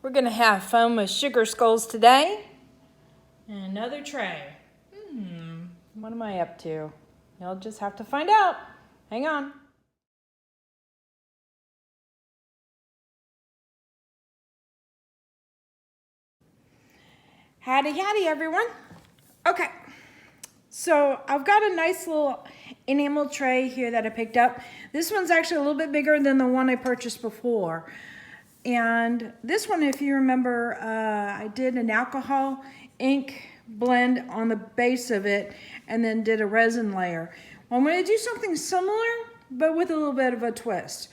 We're gonna have fun with sugar skulls today. And another tray. What am I up to? You'll just have to find out. Hang on. Howdy, howdy, everyone. Okay, so I've got a nice little enamel tray here that I picked up. This one's actually a little bit bigger than the one I purchased before. And this one, if you remember, I did an alcohol ink blend on the base of it and then did a resin layer. Well, I'm going to do something similar, but with a little bit of a twist.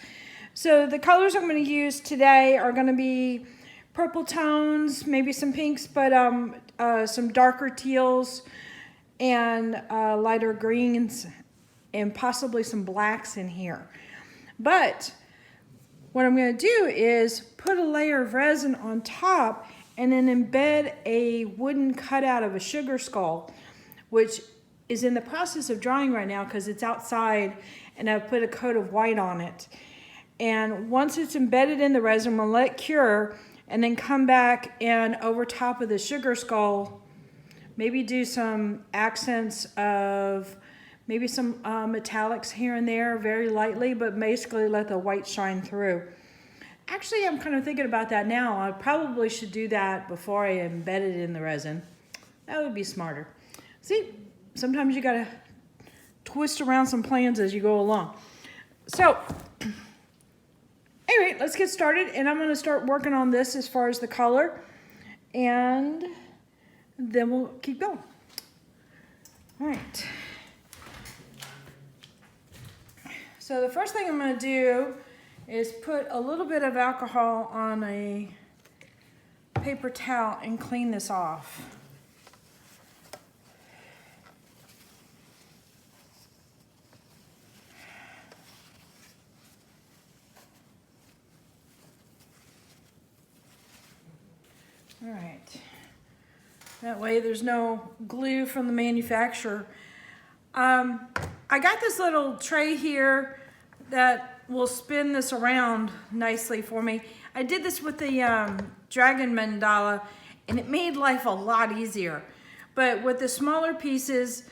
So the colors I'm going to use today are going to be purple tones, maybe some pinks, but some darker teals and lighter greens and possibly some blacks in here. But what I'm going to do is put a layer of resin on top and then embed a wooden cutout of a sugar skull, which is in the process of drying right now because it's outside, and I've put a coat of white on it. And once it's embedded in the resin, we'll let it cure and then come back and over top of the sugar skull, maybe do some accents of maybe some metallics here and there, very lightly, but basically let the white shine through. Actually, I'm kind of thinking about that now. I probably should do that before I embed it in the resin. That would be smarter. See, sometimes you gotta twist around some plans as you go along. So, anyway, let's get started, and I'm gonna start working on this as far as the color, and then we'll keep going. All right. So the first thing I'm going to do is put a little bit of alcohol on a paper towel and clean this off. All right. That way there's no glue from the manufacturer. I got this little tray here that will spin this around nicely for me. I did this with the dragon mandala, and it made life a lot easier. But with the smaller pieces,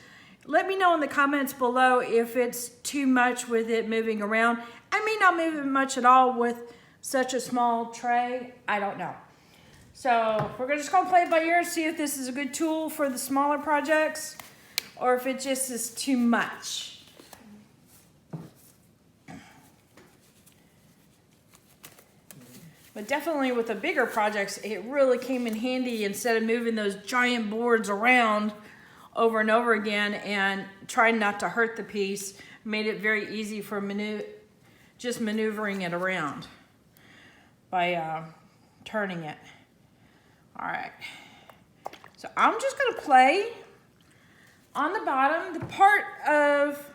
let me know in the comments below if it's too much with it moving around. I may not move it much at all with such a small tray. I don't know. So we're just gonna play it by ear and see if this is a good tool for the smaller projects or if it just is too much. But definitely with the bigger projects, it really came in handy instead of moving those giant boards around over and over again and trying not to hurt the piece. Made it very easy for just maneuvering it around by turning it. All right, so I'm just gonna play on the bottom. The part of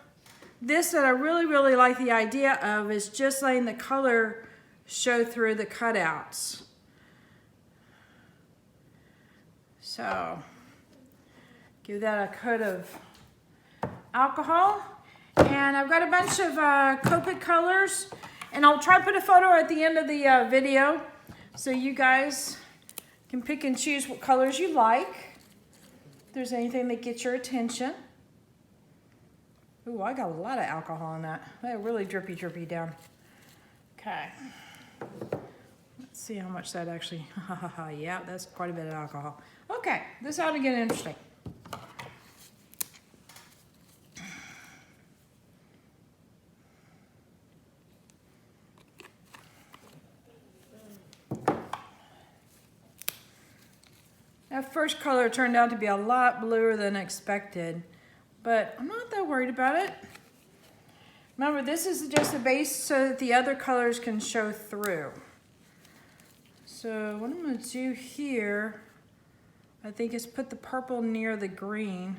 this that I really like the idea of is just letting the color show through the cutouts. So give that a coat of alcohol, and I've got a bunch of Copic colors, and I'll try to put a photo at the end of the video so you guys can pick and choose what colors you like. If there's anything that gets your attention. Ooh, I got a lot of alcohol in that. That really drippy down. Okay. Let's see how much that actually, yeah, that's quite a bit of alcohol. Okay, this ought to get interesting. That first color turned out to be a lot bluer than expected, but I'm not that worried about it. Remember, this is just a base so that the other colors can show through. So what I'm going to do here, I think, is put the purple near the green.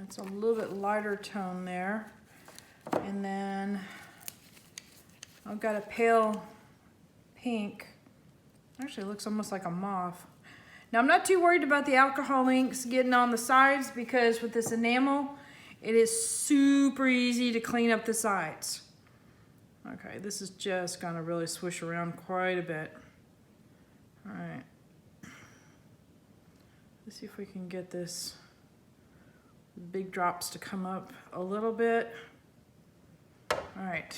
It's a little bit lighter tone there. And then I've got a pale pink. Actually, it looks almost like a mauve. Now I'm not too worried about the alcohol inks getting on the sides because with this enamel, it is super easy to clean up the sides. Okay, this is just gonna really swish around quite a bit. All right. Let's see if we can get this big drops to come up a little bit. All right.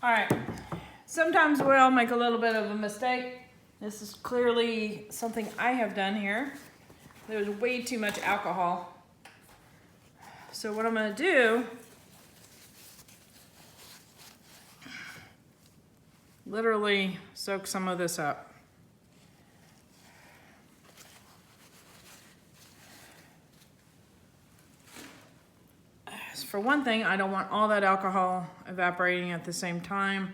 All right, sometimes we'll make a little bit of a mistake. This is clearly something I have done here. There's way too much alcohol. So what I'm gonna do, literally soak some of this up. For one thing, I don't want all that alcohol evaporating at the same time.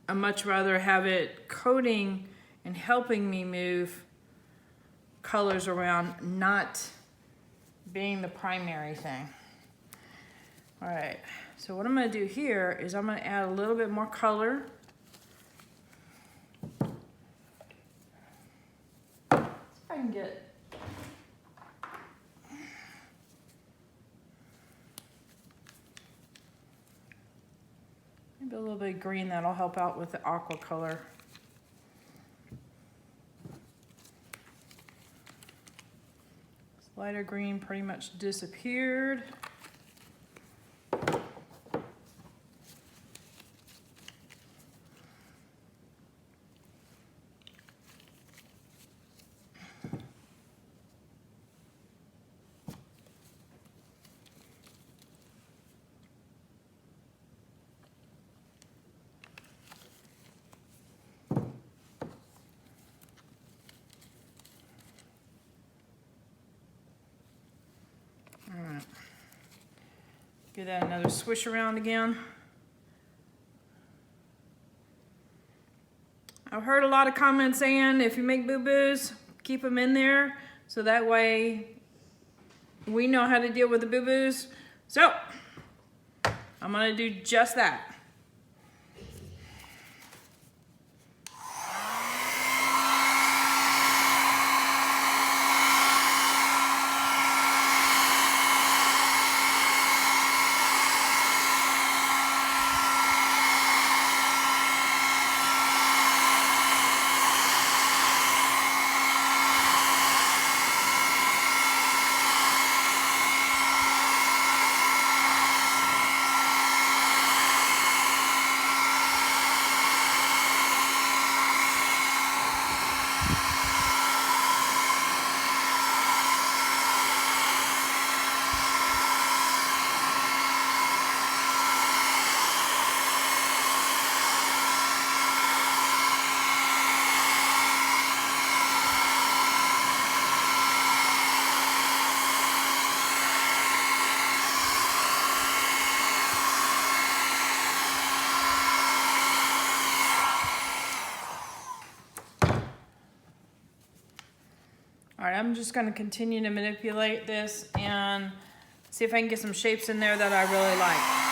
I'd much rather have it coating and helping me move colors around, not being the primary thing. All right, so what I'm gonna do here is I'm gonna add a little bit more color. See if I can get maybe a little bit of green. That'll help out with the aqua color. This lighter green pretty much disappeared. Give that another swish around again. I've heard a lot of comments saying if you make boo-boos, keep them in there so that way we know how to deal with the boo-boos. So I'm gonna do just that. All right, I'm just gonna continue to manipulate this and see if I can get some shapes in there that I really like.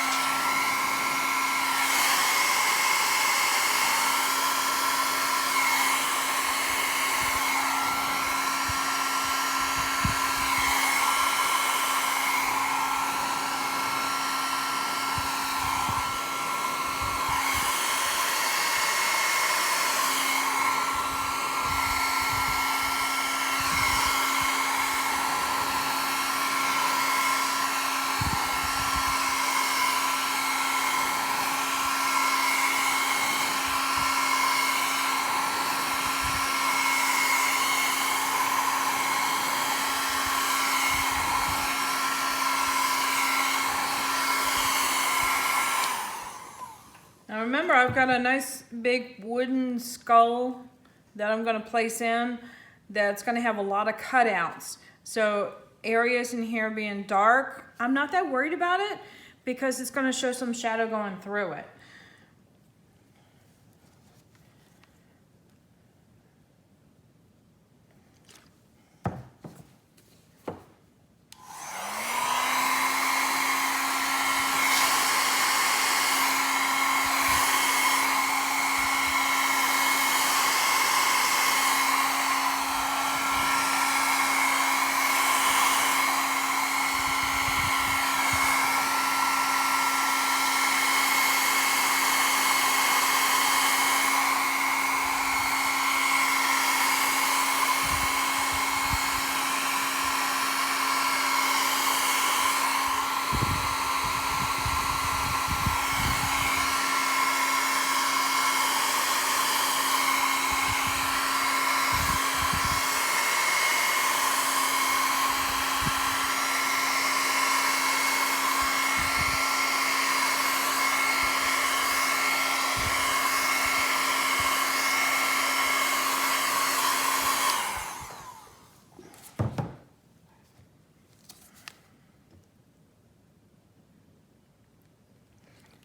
Now remember, I've got a nice big wooden skull that I'm gonna place in that's gonna have a lot of cutouts. So areas in here being dark, I'm not that worried about it because it's going to show some shadow going through it.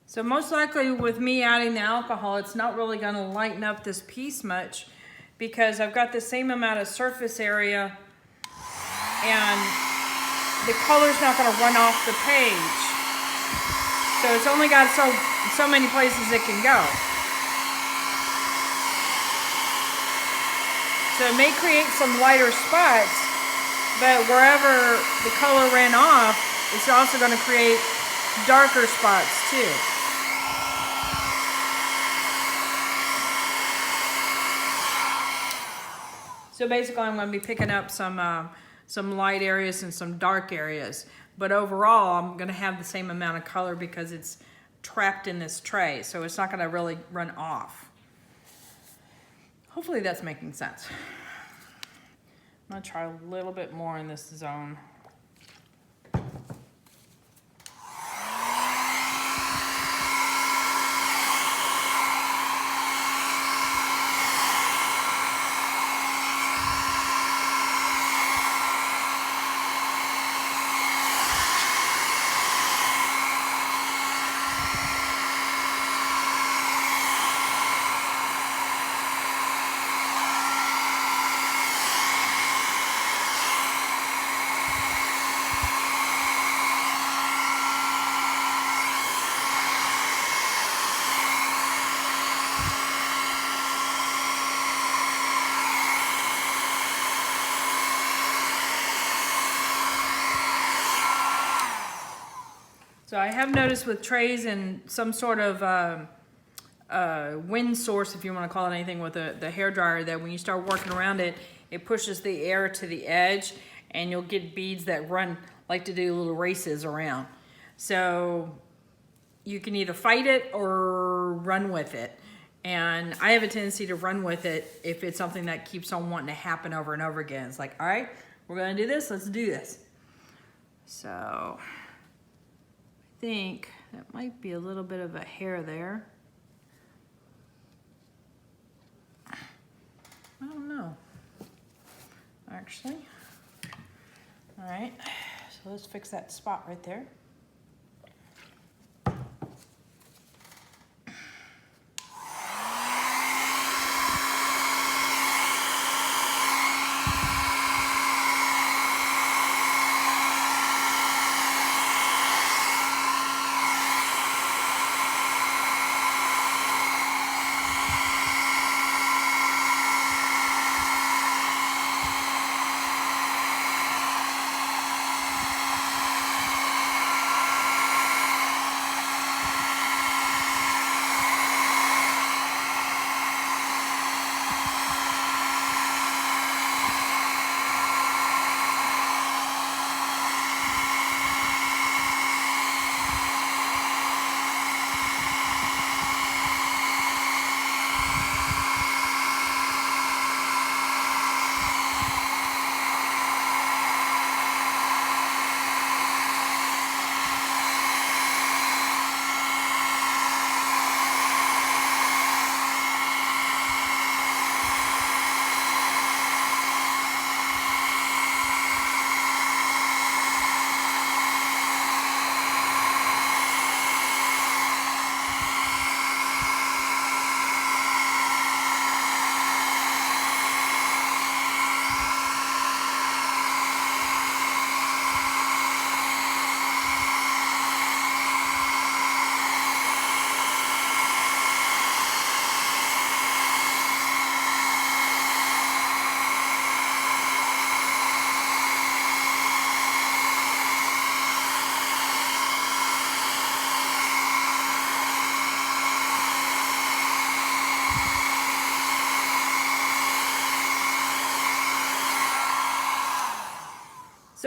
So most likely with me adding the alcohol, it's not really going to lighten up this piece much because I've got the same amount of surface area and the color's not going to run off the page. So it's only got so many places it can go. So it may create some lighter spots, but wherever the color ran off, it's also going to create darker spots too. So basically I'm going to be picking up some light areas and some dark areas. But overall I'm going to have the same amount of color because it's trapped in this tray. So it's not going to really run off. Hopefully that's making sense. I'm going to try a little bit more in this zone. So I have noticed with trays and some sort of wind source, if you want to call it anything, with the hairdryer, that when you start working around it, it pushes the air to the edge and you'll get beads that like to do little races around. So you can either fight it or run with it. And I have a tendency to run with it if it's something that keeps on wanting to happen over and over again. It's like, all right, we're going to do this, let's do this. So I think that might be a little bit of a hair there. I don't know, actually. All right, so let's fix that spot right there.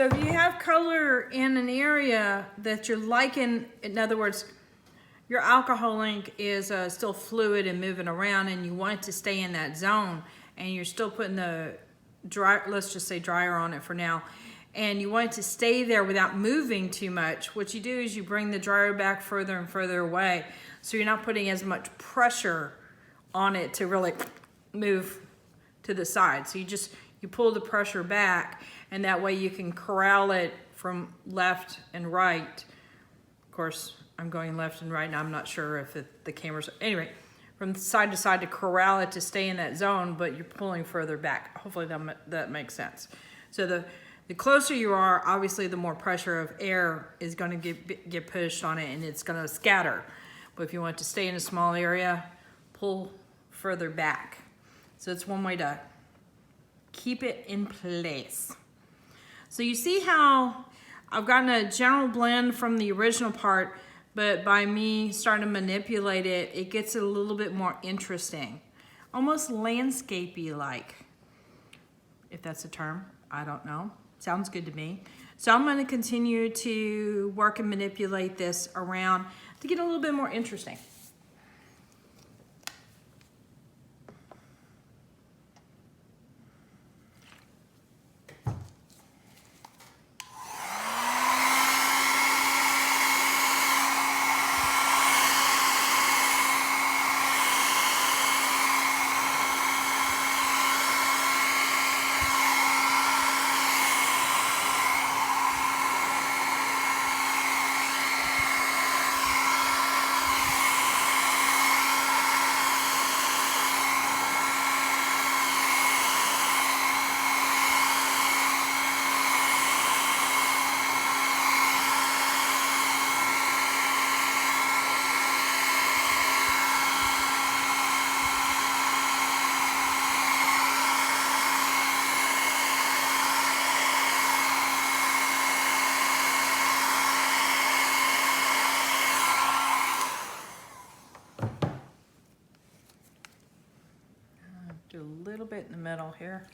So if you have color in an area that you're liking, in other words, your alcohol ink is still fluid and moving around and you want it to stay in that zone, and you're still putting the dry, let's just say dryer on it for now, and you want it to stay there without moving too much, what you do is you bring the dryer back further and further away, so you're not putting as much pressure on it to really move to the side. So you pull the pressure back, and that way you can corral it from left and right. Of course, I'm going left and right now. I'm not sure if the camera's, anyway, from side to side to corral it to stay in that zone, but you're pulling further back. Hopefully that makes sense. So the closer you are, obviously the more pressure of air is going to get pushed on it and it's going to scatter. But if you want it to stay in a small area, pull further back. So it's one way to keep it in place. So you see how I've gotten a general blend from the original part, but by me starting to manipulate it, it gets a little bit more interesting. Almost landscapey like, if that's a term, I don't know. Sounds good to me. So I'm gonna continue to work and manipulate this around to get a little bit more interesting. Do a little bit in the middle here.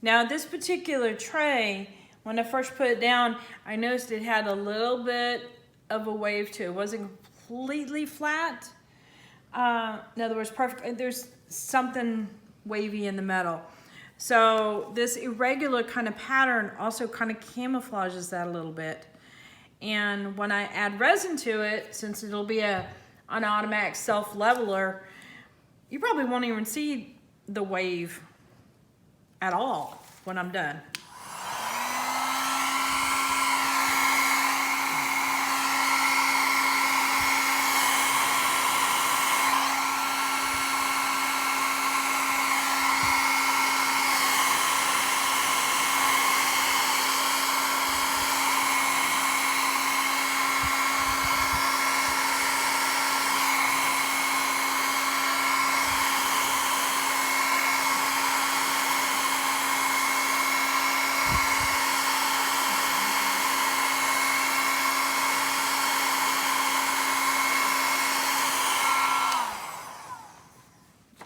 Now this particular tray, when I first put it down, I noticed it had a little bit of a wave to it. It wasn't completely flat. In other words, perfect. There's something wavy in the metal. So this irregular kind of pattern also kind of camouflages that a little bit. And when I add resin to it, since it'll be an automatic self-leveler, you probably won't even see the wave at all when I'm done.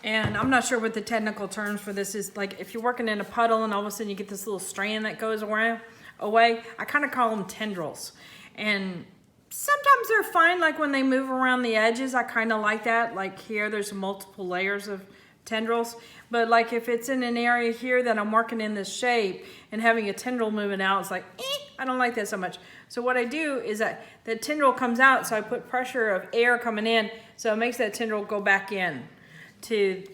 And I'm not sure what the technical terms for this is. Like if you're working in a puddle and all of a sudden you get this little strand that goes away, I kind of call them tendrils. And sometimes they're fine, like when they move around the edges, I kind of like that. Like here, there's multiple layers of tendrils. But like if it's in an area here that I'm working in this shape and having a tendril moving out, it's like, I don't like that so much. So what I do is that the tendril comes out, so I put pressure of air coming in, so it makes that tendril go back in to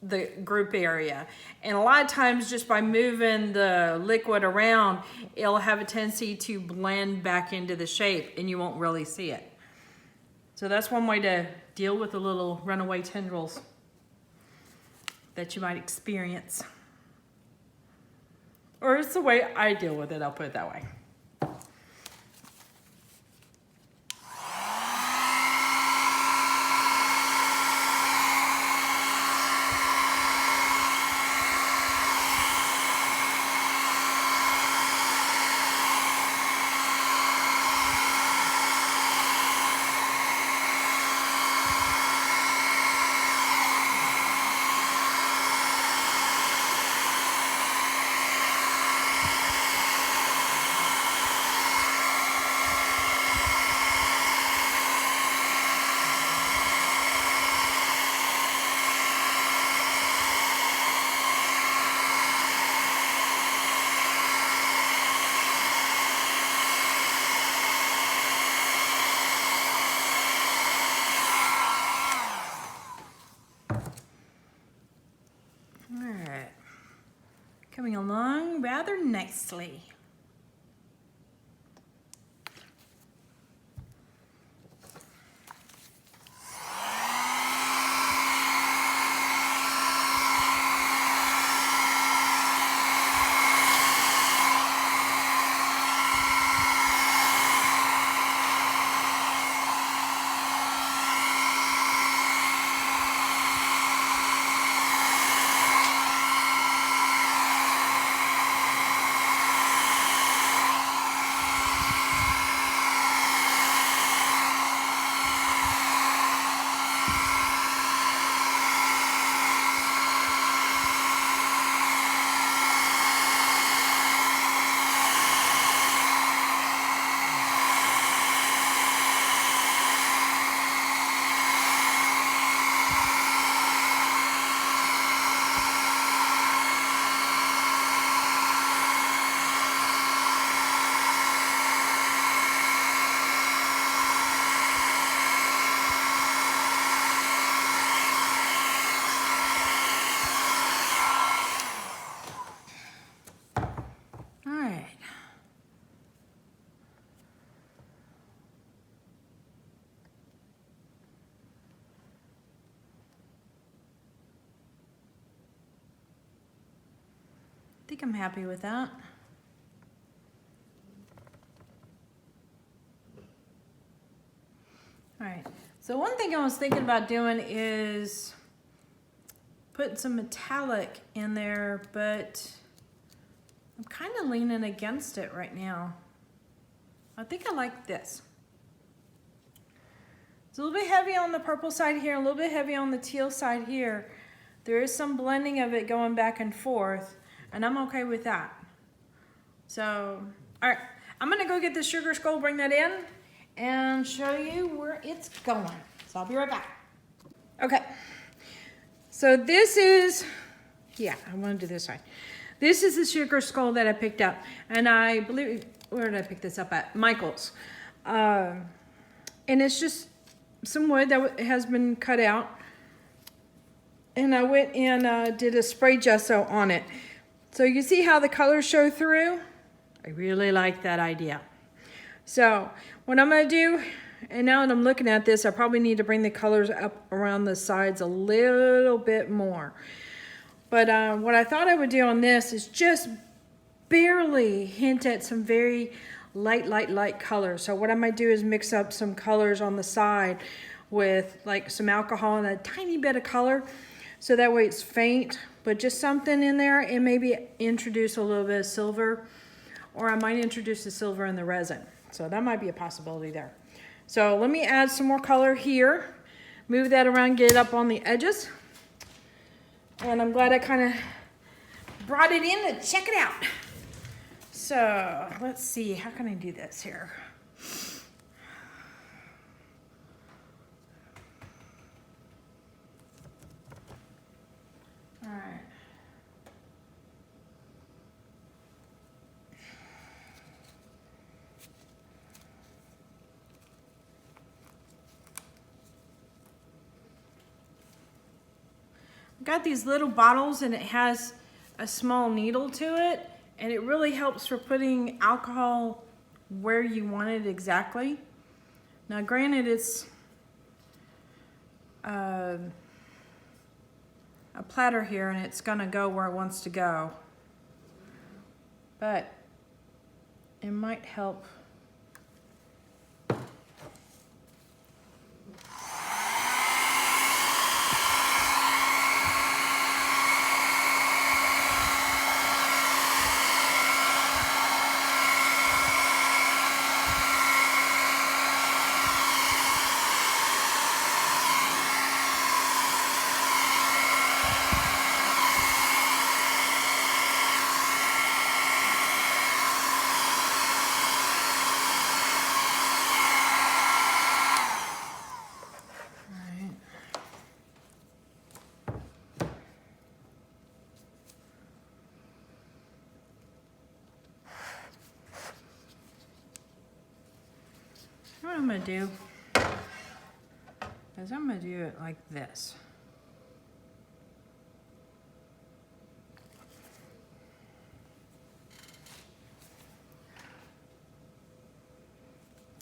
the group area. And a lot of times just by moving the liquid around, it'll have a tendency to blend back into the shape and you won't really see it. So that's one way to deal with the little runaway tendrils that you might experience. Or it's the way I deal with it, I'll put it that way. Coming along rather nicely. I think I'm happy with that. All right, so one thing I was thinking about doing is putting some metallic in there, but I'm kind of leaning against it right now. I think I like this. It's a little bit heavy on the purple side here, a little bit heavy on the teal side here. There is some blending of it going back and forth, and I'm okay with that. So, all right, I'm gonna go get the sugar skull, bring that in, and show you where it's going. So I'll be right back. Okay, so this is, yeah, I wanna do this side. This is the sugar skull that I picked up, and I believe, where did I pick this up at? Michael's. And it's just some wood that has been cut out. And I went and did a spray gesso on it. So you see how the colors show through? I really like that idea. So what I'm gonna do, and now that I'm looking at this, I probably need to bring the colors up around the sides a little bit more. But what I thought I would do on this is just barely hint at some very light colors. So what I might do is mix up some colors on the side with like some alcohol and a tiny bit of color. So that way it's faint, but just something in there, and maybe introduce a little bit of silver, or I might introduce the silver in the resin. So that might be a possibility there. So let me add some more color here, move that around, get it up on the edges. And I'm glad I kind of brought it in to check it out. So let's see, how can I do this here? All right. I've got these little bottles, and it has a small needle to it, and it really helps for putting alcohol where you want it exactly. Now granted, it's a platter here, and it's gonna go where it wants to go. But it might help. What I'm gonna do is I'm gonna do it like this.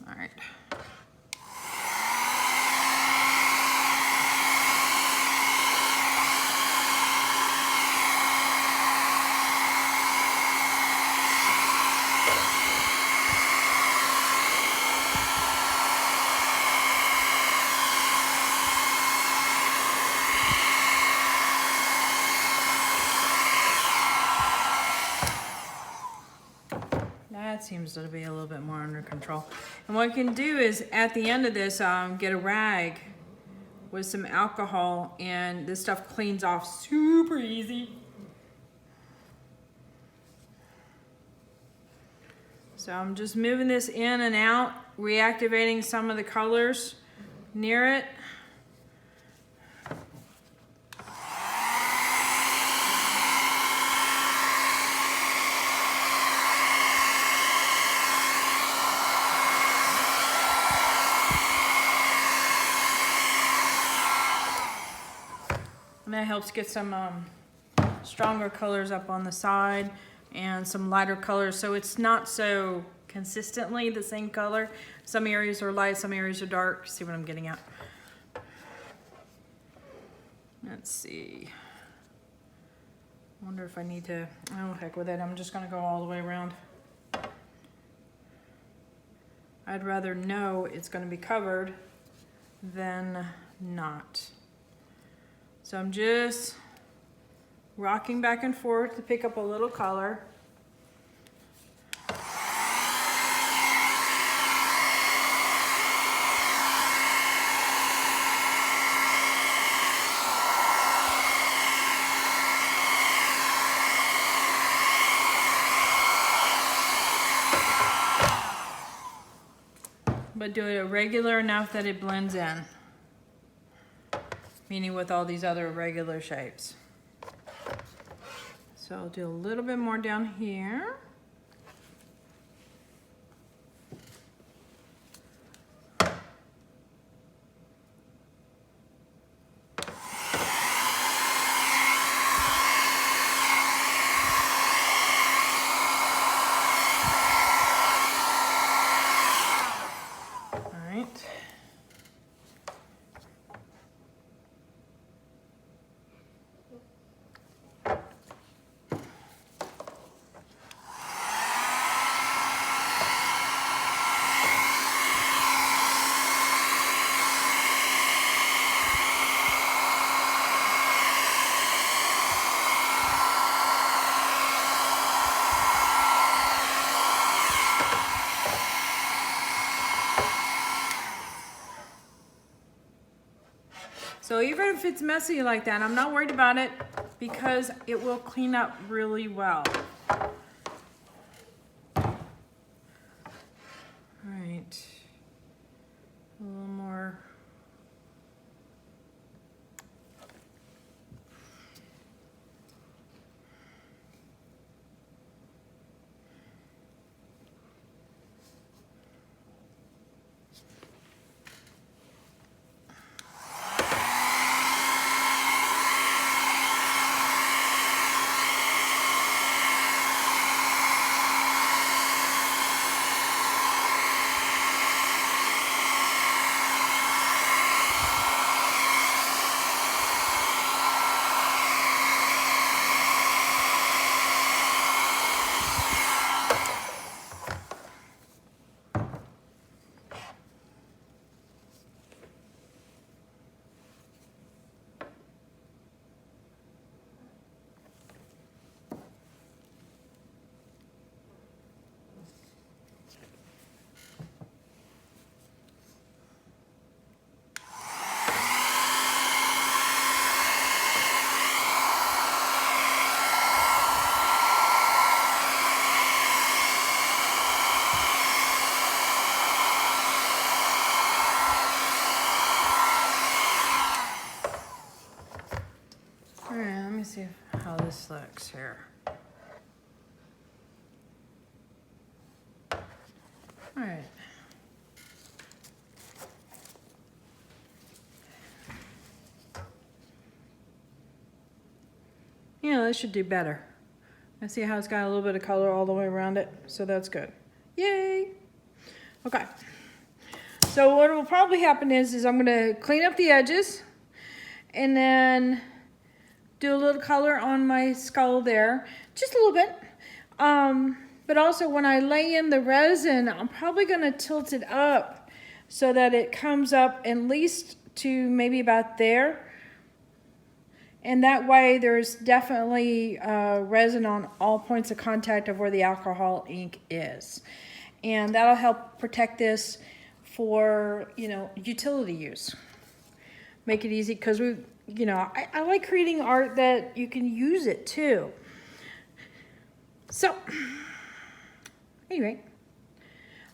All right. That seems to be a little bit more under control. And what I can do is at the end of this, get a rag with some alcohol, and this stuff cleans off super easy. So I'm just moving this in and out, reactivating some of the colors near it. And that helps get some stronger colors up on the side and some lighter colors, so it's not so consistently the same color. Some areas are light, some areas are dark. See what I'm getting at? Let's see. I wonder if I need to, oh heck with it, I'm just gonna go all the way around. I'd rather know it's gonna be covered than not. So I'm just rocking back and forth to pick up a little color. But do it regular enough that it blends in. Meaning with all these other regular shapes. So I'll do a little bit more down here. All right. So even if it's messy like that, I'm not worried about it because it will clean up really well. All right, a little more. All right. Yeah, that should do better. I see how it's got a little bit of color all the way around it, so that's good. Yay! Okay. So what will probably happen is I'm gonna clean up the edges and then do a little color on my skull there, just a little bit. But also when I lay in the resin, I'm probably gonna tilt it up so that it comes up at least to maybe about there. And that way there's definitely resin on all points of contact of where the alcohol ink is. And that'll help protect this for, you know, utility use. Make it easy, because we, you know, I like creating art that you can use it too. So, anyway,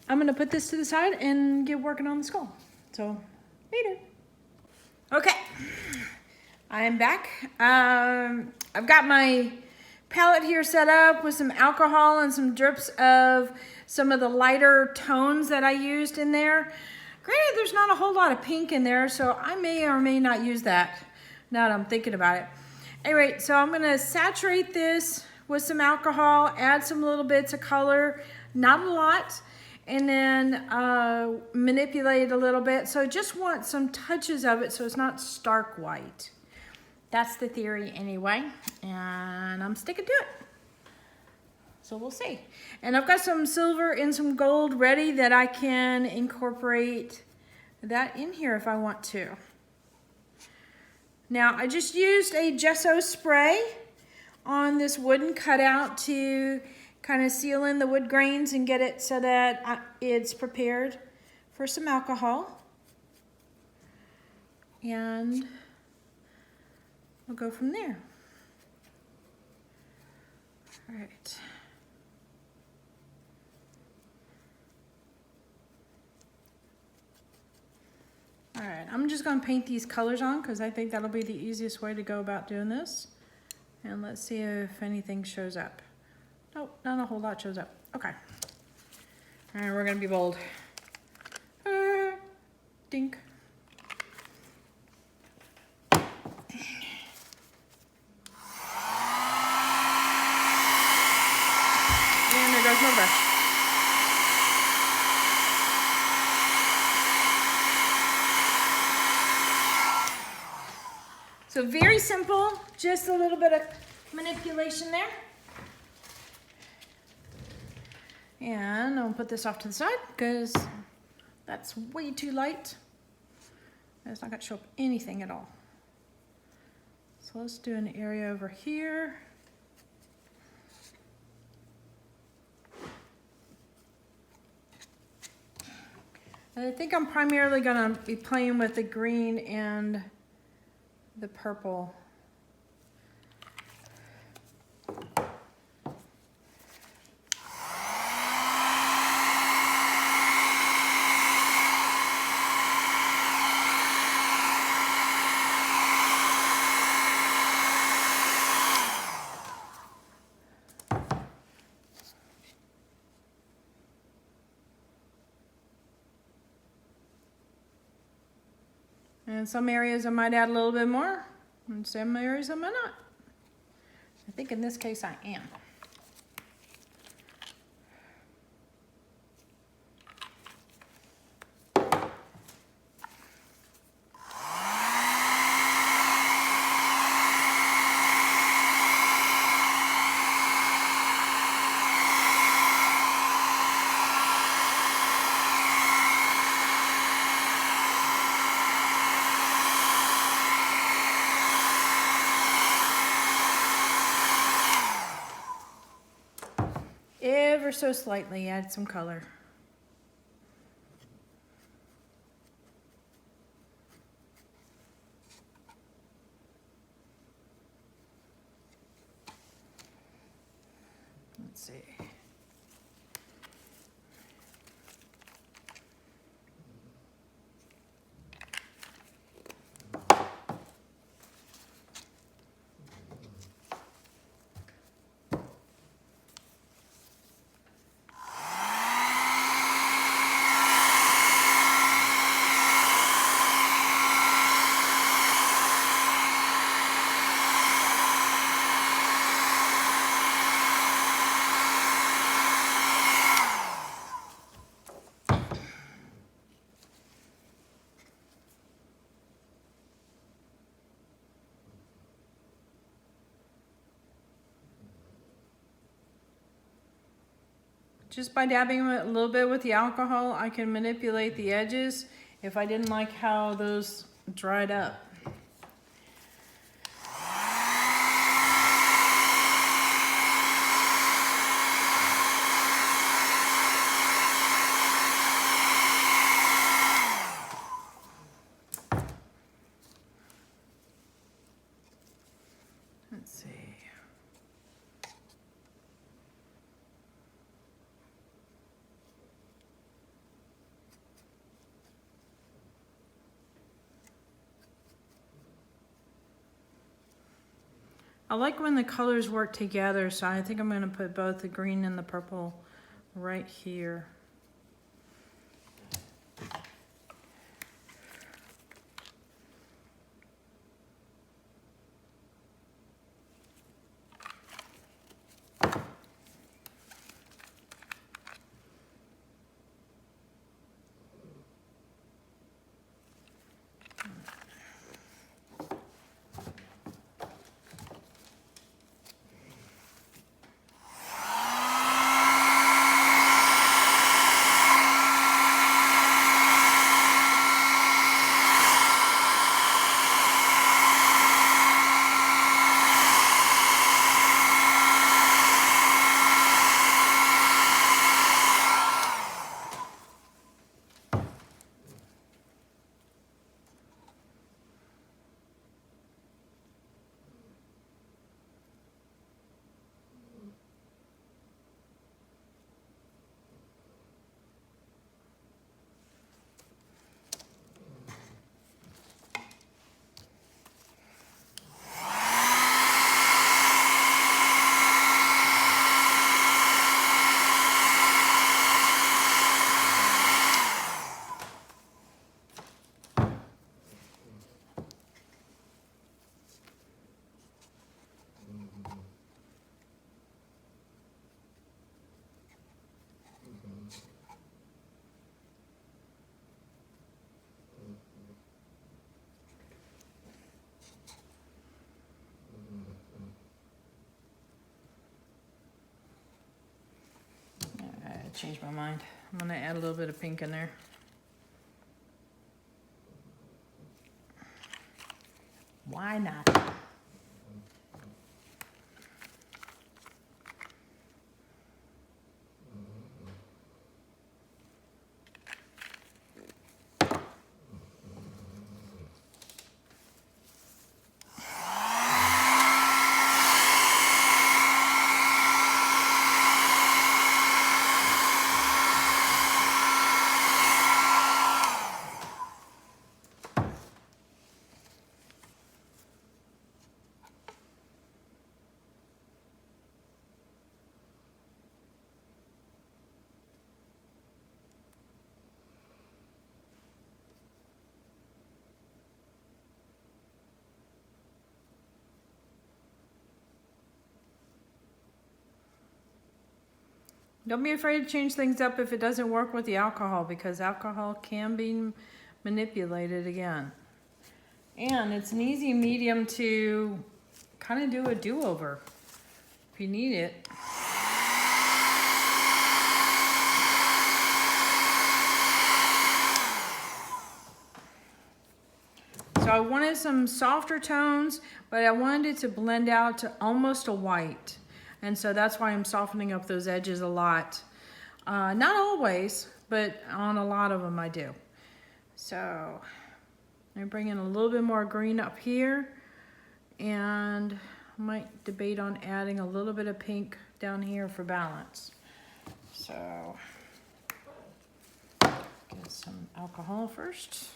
I'm gonna put this to the side and get working on the skull. So, later. Okay, I am back. I've got my palette here set up with some alcohol and some drips of some of the lighter tones that I used in there. Granted, there's not a whole lot of pink in there, so I may or may not use that now that I'm thinking about it. Anyway, so I'm gonna saturate this with some alcohol, add some little bits of color, not a lot, and then manipulate it a little bit. So I just want some touches of it so it's not stark white. That's the theory anyway, and I'm sticking to it. So we'll see. And I've got some silver and some gold ready that I can incorporate that in here if I want to. Now, I just used a gesso spray on this wooden cutout to kind of seal in the wood grains and get it so that it's prepared for some alcohol. And we'll go from there. All right. All right, I'm just gonna paint these colors on because I think that'll be the easiest way to go about doing this. And let's see if anything shows up. Nope, not a whole lot shows up. Okay. All right, we're gonna be bold. Dink. And there goes my brush. So very simple, just a little bit of manipulation there. And I'll put this off to the side because that's way too light. It's not gonna show up anything at all. So let's do an area over here. And I think I'm primarily gonna be playing with the green and the purple. And some areas I might add a little bit more, and some areas I might not. I think in this case I am. Ever so slightly add some color. Let's see. just by dabbing a little bit with the alcohol, I can manipulate the edges if I didn't like how those dried up. Let's see. I like when the colors work together, so I think I'm going to put both the green and the purple right here. I changed my mind. I'm going to add a little bit of pink in there. Why not? Don't be afraid to change things up if it doesn't work with the alcohol, because alcohol can be manipulated again. And it's an easy medium to kind of do a do-over if you need it. So I wanted some softer tones, but I wanted it to blend out to almost a white. And so that's why I'm softening up those edges a lot. Not always, but on a lot of them I do. So I bring in a little bit more green up here, and I might debate on adding a little bit of pink down here for balance. So get some alcohol first.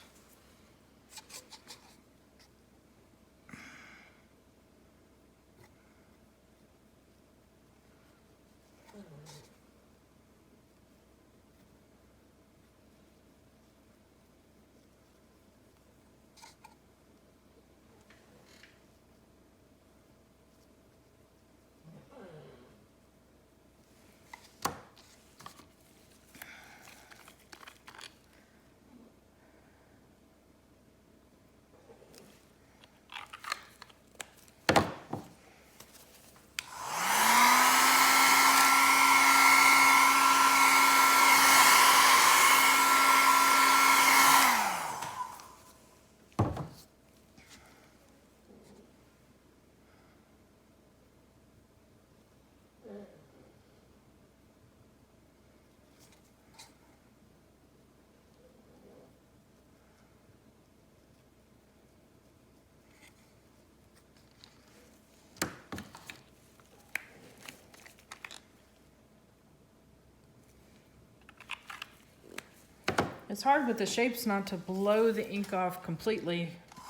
It's hard with the shapes not to blow the ink off completely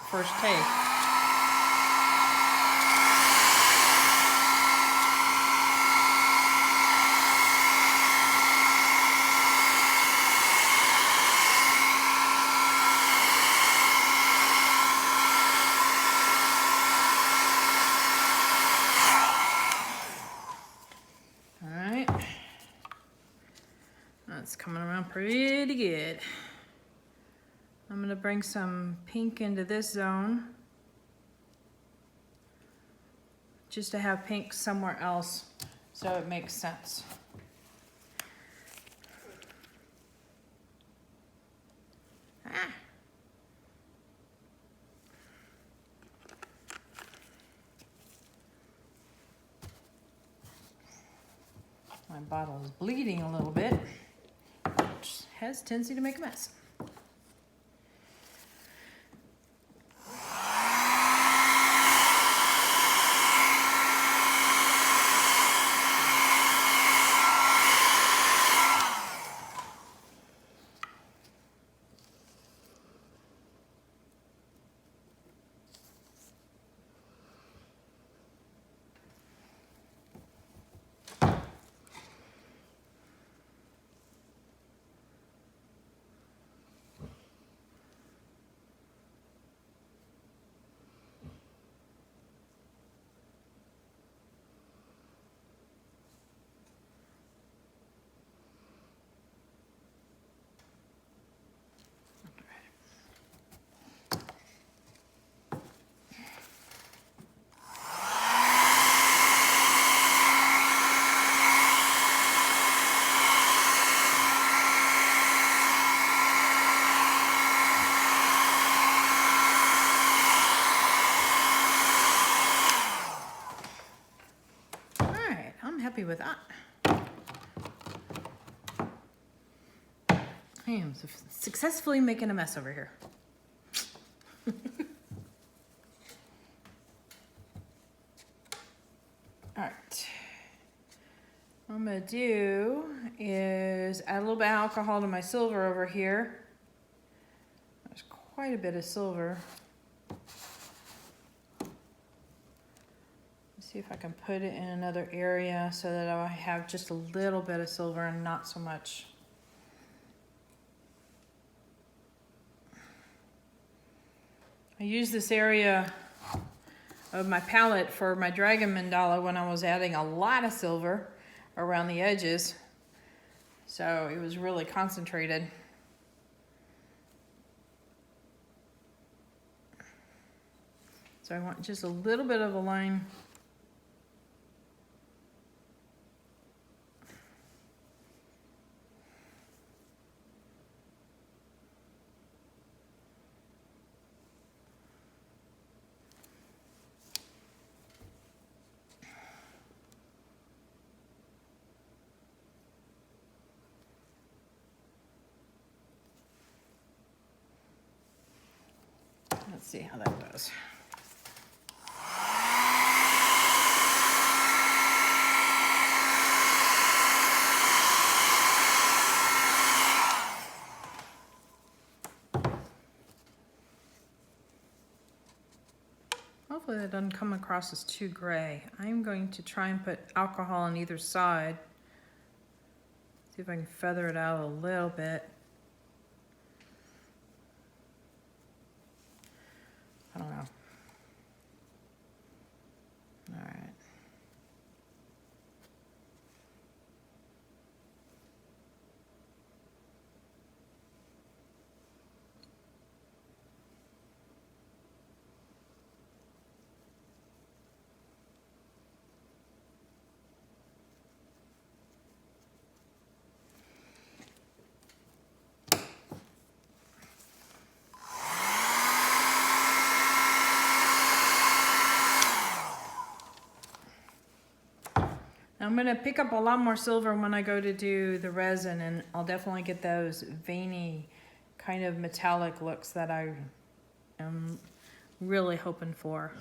first take. It's coming around pretty good. I'm gonna bring some pink into this zone just to have pink somewhere else so it makes sense. My bottle is bleeding a little bit, which has a tendency to make a mess. Happy with that. I am successfully making a mess over here. All right. What I'm gonna do is add a little bit of alcohol to my silver over here. There's quite a bit of silver. See if I can put it in another area so that I have just a little bit of silver and not so much. I used this area of my palette for my dragon mandala when I was adding a lot of silver around the edges. So it was really concentrated. So I want just a little bit of a line. Let's see how that does. Hopefully that doesn't come across as too gray. I'm going to try and put alcohol on either side. See if I can feather it out a little bit. I don't know. All right. I'm gonna pick up a lot more silver when I go to do the resin, and I'll definitely get those veiny kind of metallic looks that I am really hoping for.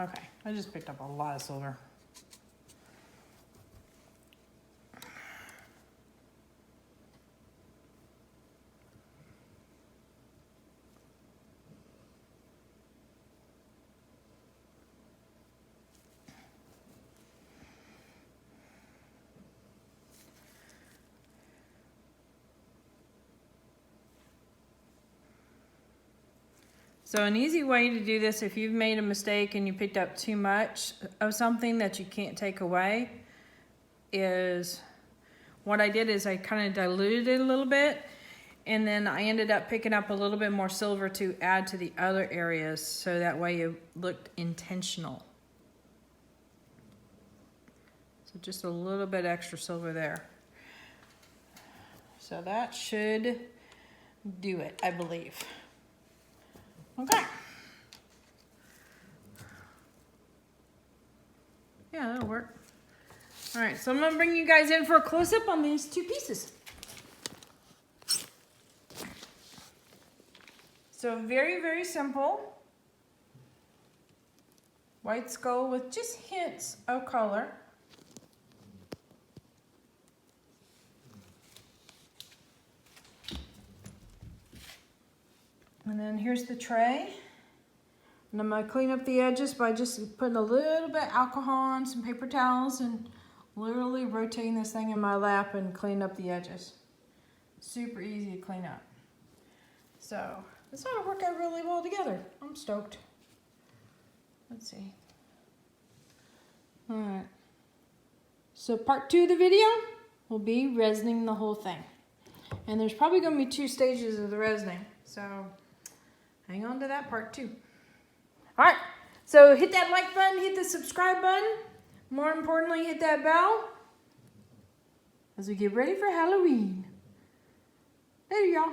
Okay, I just picked up a lot of silver. So an easy way to do this, if you've made a mistake and you picked up too much of something that you can't take away, is what I did is I kind of diluted it a little bit, and then I ended up picking up a little bit more silver to add to the other areas, so that way it looked intentional. So just a little bit extra silver there. So that should do it, I believe. Okay. Yeah, that'll work. All right, so I'm gonna bring you guys in for a close-up on these two pieces. So very, very simple. White skull with just hints of color. And then here's the tray. And I'm gonna clean up the edges by just putting a little bit of alcohol on some paper towels and literally rotating this thing in my lap and clean up the edges. Super easy to clean up. So this ought to work out really well together. I'm stoked. Let's see. All right. So part 2 of the video will be resining the whole thing. And there's probably gonna be 2 stages of the resining. So hang on to that part 2. All right, so hit that like button, hit the subscribe button. More importantly, hit that bell as we get ready for Halloween. Later, y'all.